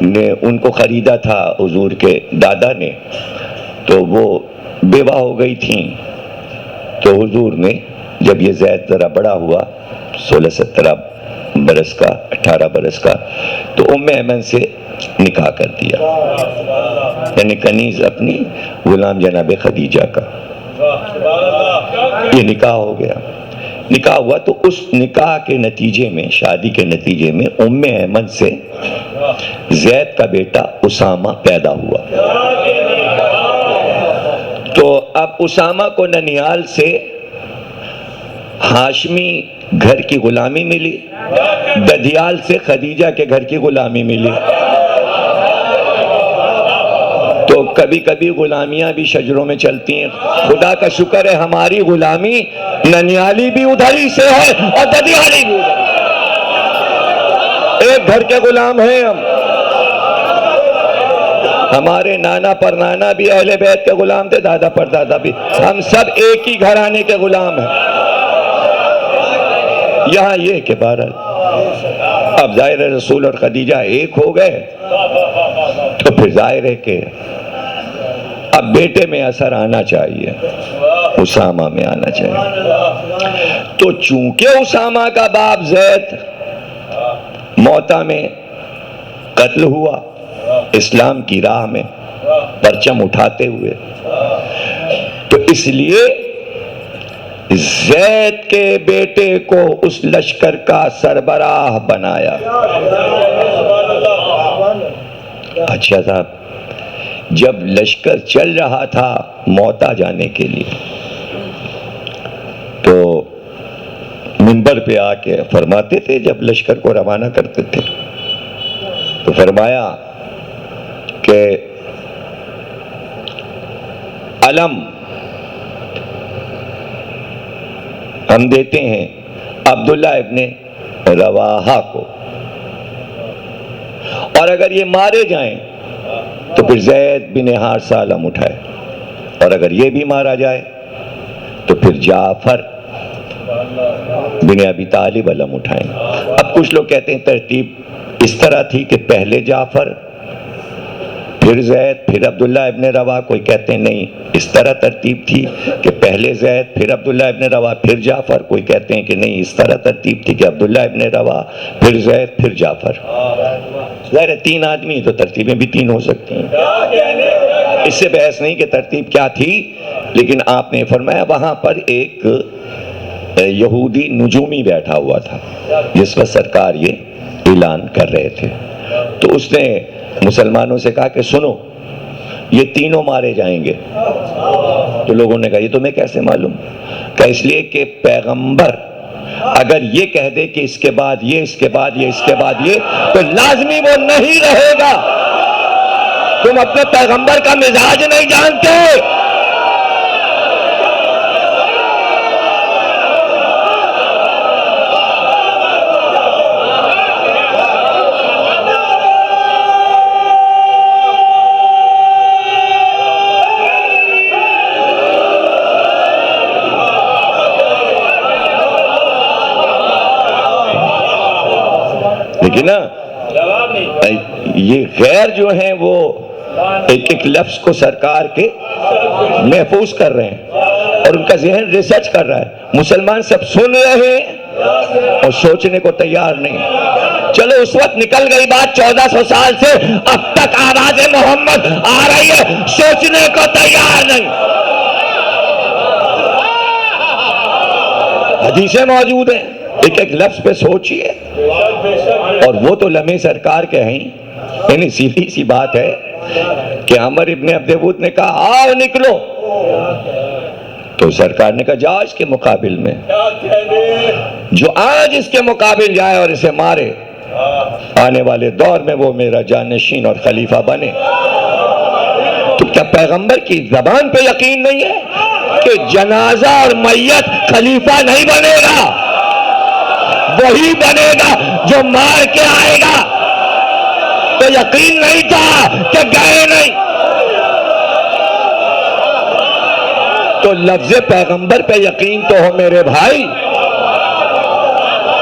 نے ان کو خریدا تھا حضور کے دادا نے، تو وہ بیوہ ہو گئی تھیں، تو حضور نے جب یہ زید ذرا بڑا ہوا 16-17 برس کا 18 برس کا، تو ام ایمن سے نکاح کر دیا، یعنی کنیز اپنی غلام جناب خدیجہ کا، یہ نکاح ہو گیا۔ نکاح ہوا تو اس نکاح کے نتیجے میں، شادی کے نتیجے میں ام ایمن سے زید کا بیٹا اسامہ پیدا ہوا۔ تو اب اسامہ کو ننیال سے ہاشمی گھر کی غلامی ملی، ددیال سے خدیجہ کے گھر کی غلامی ملی، تو کبھی کبھی غلامیاں بھی شجروں میں چلتی ہیں۔ خدا کا شکر ہے ہماری غلامی ننیالی بھی ادھر ہی سے ہے اور ددیالی بھی ادھر، ایک گھر کے غلام ہیں ہم، ہمارے نانا پر نانا بھی اہل بیت کے غلام تھے، دادا پر دادا بھی، ہم سب ایک ہی گھرانے کے غلام ہیں۔ یہاں یہ کہ بہرحال اب ظاہر رسول اور خدیجہ ایک ہو گئے، تو پھر ظاہر ہے کہ اب بیٹے میں اثر آنا چاہیے، اسامہ میں آنا چاہیے۔ تو چونکہ اسامہ کا باپ زید موتا میں قتل ہوا اسلام کی راہ میں پرچم اٹھاتے ہوئے، تو اس لیے زید کے بیٹے کو اس لشکر کا سربراہ بنایا۔ اچھا صاحب، جب لشکر چل رہا تھا موتا جانے کے لیے، تو منبر پہ آ کے فرماتے تھے، جب لشکر کو روانہ کرتے تھے تو فرمایا کہ علم ہم دیتے ہیں عبداللہ ابن رواحہ کو، اور اگر یہ مارے جائیں تو پھر زید بن حارثہ علم اٹھائے، اور اگر یہ بھی مارا جائے تو پھر جعفر بن ابی طالب علم اٹھائیں۔ اب کچھ لوگ کہتے ہیں ترتیب اس طرح تھی کہ پہلے جعفر پھر زید پھر عبداللہ ابن رواحہ، کوئی کہتے ہیں نہیں اس طرح ترتیب تھی کہ پہلے زید پھر عبداللہ ابن رواحہ پھر جعفر، کوئی کہتے ہیں کہ نہیں اس طرح ترتیب تھی کہ عبداللہ ابن رواحہ پھر زید پھر جعفر۔ ظاہر ہے 3 آدمی تو ترتیبیں بھی 3 ہو سکتی ہیں، اس سے بحث نہیں کہ ترتیب کیا تھی، لیکن آپ نے فرمایا وہاں پر ایک یہودی نجومی بیٹھا ہوا تھا جس پر سرکار یہ اعلان کر رہے تھے، تو اس نے مسلمانوں سے کہا کہ سنو یہ تینوں مارے جائیں گے، تو لوگوں نے کہا یہ تمہیں کیسے معلوم؟ کہ اس لیے کہ پیغمبر اگر یہ کہہ دے کہ اس کے بعد یہ، اس کے بعد یہ، اس کے بعد یہ، تو لازمی وہ نہیں رہے گا۔ تم اپنے پیغمبر کا مزاج نہیں جانتے۔ لیکن نا یہ غیر جو ہیں وہ ایک ایک لفظ کو سرکار کے محفوظ کر رہے ہیں اور ان کا ذہن ریسرچ کر رہا ہے۔ مسلمان سب سن رہے ہیں اور سوچنے کو تیار نہیں۔ چلو اس وقت نکل گئی بات 1400 سال سے، اب تک آواز محمد آ رہی ہے، سوچنے کو تیار نہیں۔ حدیثیں موجود ہیں، ایک ایک لفظ پہ سوچئے، اور وہ تو لمحے سرکار کے ہیں۔ یعنی سیدھی سی بات ہے کہ عمر ابن عبد ود نے کہا آؤ نکلو، تو سرکار نے کہا جاؤ اس کے مقابل میں، جو آج اس کے مقابل جائے اور اسے مارے، آنے والے دور میں وہ میرا جانشین اور خلیفہ بنے۔ تو کیا پیغمبر کی زبان پہ یقین نہیں ہے کہ جنازہ اور میت خلیفہ نہیں بنے گا، وہی بنے گا جو مار کے آئے گا؟ تو یقین نہیں تھا کہ گئے نہیں؟ تو لفظ پیغمبر پہ یقین تو ہو میرے بھائی۔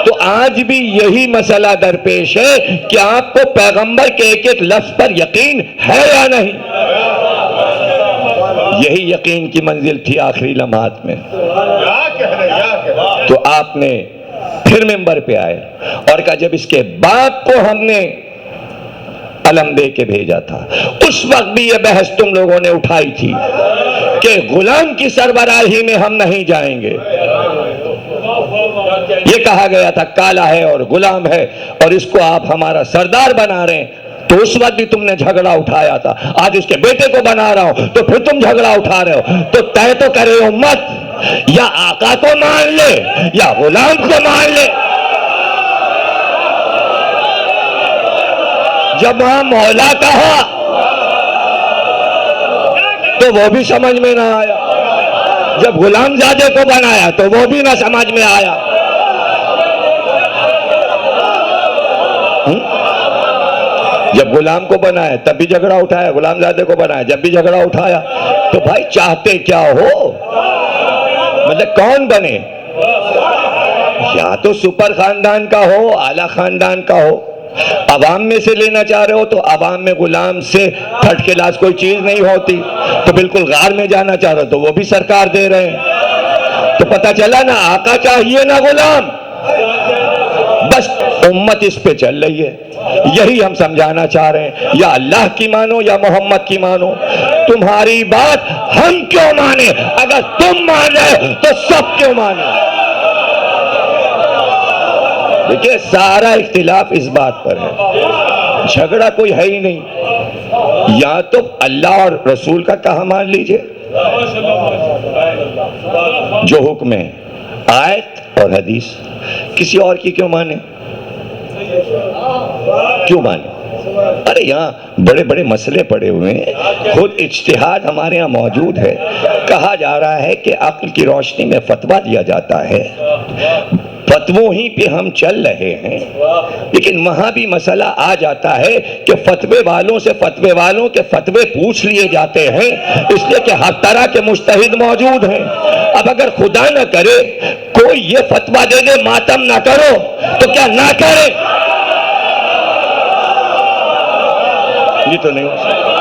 تو آج بھی یہی مسئلہ درپیش ہے کہ آپ کو پیغمبر کے ایک ایک لفظ پر یقین ہے یا نہیں. یہی یقین کی منزل تھی آخری لمحات میں. تو آپ نے پھر ممبر پہ آئے اور کہا جب اس کے باپ کو ہم نے علم دے کے بھیجا تھا، اس وقت بھی یہ بحث تم لوگوں نے اٹھائی تھی کہ غلام کی سربراہی میں ہم نہیں جائیں گے. یہ کہا گیا تھا کالا ہے اور غلام ہے اور اس کو آپ ہمارا سردار بنا رہے ہیں، تو اس وقت بھی تم نے جھگڑا اٹھایا تھا. آج اس کے بیٹے کو بنا رہا ہوں تو پھر تم جھگڑا اٹھا رہے ہو. تو طے تو کرے امت، یا آقا کو مان لے یا غلام کو مان لے. جب وہاں مولا کہا تو وہ بھی سمجھ میں نہ آیا، جب غلام زادے کو بنایا تو وہ بھی نہ سمجھ میں آیا. جب غلام کو بنایا تب بھی جھگڑا اٹھایا، غلام زادے کو بنایا جب بھی جھگڑا اٹھایا. تو بھائی چاہتے کیا ہو؟ مطلب کون بنے؟ یا تو سپر خاندان کا ہو، اعلیٰ خاندان کا ہو. عوام میں سے لینا چاہ رہے ہو تو عوام میں غلام سے تھرڈ کلاس کوئی چیز نہیں ہوتی. تو بالکل غار میں جانا چاہ رہے ہو تو وہ بھی سرکار دے رہے ہیں. تو پتہ چلا نہ آقا چاہیے نہ غلام، بس امت اس پہ چل رہی ہے. یہی ہم سمجھانا چاہ رہے ہیں، یا اللہ کی مانو یا محمد کی مانو. تمہاری بات ہم کیوں مانے؟ اگر تم مان رہے تو سب کیوں مانے؟ دیکھیں سارا اختلاف اس بات پر ہے، جھگڑا کوئی ہے ہی نہیں. یا تو اللہ اور رسول کا کہا مان لیجئے جو حکم ہے، آیت اور حدیث. کسی اور کی کیوں مانے؟ کیوں مانے؟ ارے یہاں بڑے بڑے مسئلے پڑے ہوئے ہیں، خود اجتہاد ہمارے یہاں موجود ہے. کہا جا رہا ہے کہ عقل کی روشنی میں فتویٰ دیا جاتا ہے، فتووں ہی پہ ہم چل رہے ہیں. لیکن وہاں بھی مسئلہ آ جاتا ہے کہ فتوے والوں سے فتوے والوں کے فتوے پوچھ لیے جاتے ہیں، اس لیے کہ ہر طرح کے مجتہد موجود ہیں. اب اگر خدا نہ کرے کوئی یہ فتویٰ دے دے ماتم نہ کرو تو کیا نہ کرے؟ یہ تو نہیں ہو سکتا.